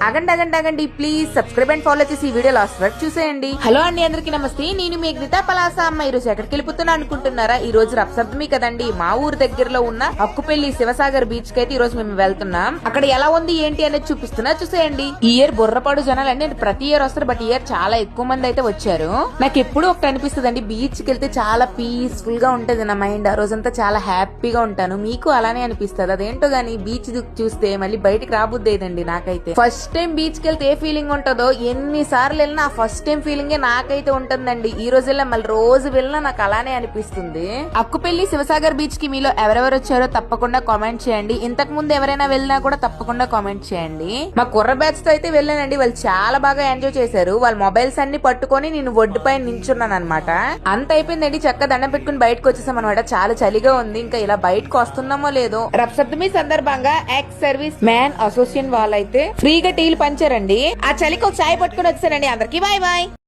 అగండి please subscribe and follow చేసి ఈ video last వరకు చూసేయండి. హలో అండి, అందరికి నమస్తే. నేను మీ గీతా పలాస అమ్మ. ఈ రోజు ఎక్కడికి వెళ్ళిపోతున్నా అనుకుంటున్నారా? ఈ రోజు రప్సప్తమి కదండి. మా ఊరు దగ్గరలో ఉన్న అక్కుపల్లి శివసాగర్ బీచ్ కి అయితే ఈ రోజు మేము వెళ్తున్నాం. అక్కడ ఎలా ఉంది ఏంటి అనేది చూపిస్తున్నా, చూసేయండి. ఈ ఇయర్ బుర్రపాడు జనాలు అండి ప్రతి ఇయర్ వస్తారు, బట్ ఇయర్ చాలా ఎక్కువ మంది అయితే వచ్చారు. నాకు ఎప్పుడు ఒకటి అనిపిస్తుంది అండి, బీచ్ కి వెళ్తే చాలా పీస్ఫుల్ గా ఉంటది నా మైండ్. ఆ రోజంతా చాలా హ్యాపీగా ఉంటాను. మీకు అలానే అనిపిస్తుంది? అదేంటో గానీ బీచ్ చూస్తే మళ్ళీ బయటికి రాబుద్దేదండి నాకైతే. ఫస్ట్ టైం బీచ్ కి వెళ్తే ఏ ఫీలింగ్ ఉంటుందో, ఎన్ని సార్లు వెళ్ళినా ఆ ఫస్ట్ టైం ఫీలింగ్ నాకైతే ఉంటుందండి. ఈ రోజు వెళ్ళినా మళ్ళీ రోజు వెళ్ళినా నాకు అలానే అనిపిస్తుంది. అక్కుపల్లి శివసాగర్ బీచ్ కి మీలో ఎవరెవరు వచ్చారో తప్పకుండా కామెంట్ చేయండి. ఇంతకు ముందు ఎవరైనా వెళ్ళినా కూడా తప్పకుండా కామెంట్ చేయండి. మా కుర్ర బ్యాచ్ తో అయితే వెళ్ళానండి. వాళ్ళు చాలా బాగా ఎంజాయ్ చేశారు. వాళ్ళ మొబైల్స్ అన్ని పట్టుకొని నేను ఒడ్డు పైన నించున్నాను అనమాట. అంత అయిపోయిందండి, చక్కగా దండం పెట్టుకుని బయటకు వచ్చేసాం అనమాట. చాలా చలిగా ఉంది. ఇంకా ఇలా బయటకు వస్తున్నామో లేదో. రప్సప్తమి సందర్భంగా ఎక్స్ సర్వీస్ మ్యాన్ అసోసియేషన్ వాళ్ళైతే ఫ్రీగా టీలు పంచారండి. ఆ చలికి ఒక చాయ్ పట్టుకుని వచ్చానండి. అందరికి బాయ్ బాయ్.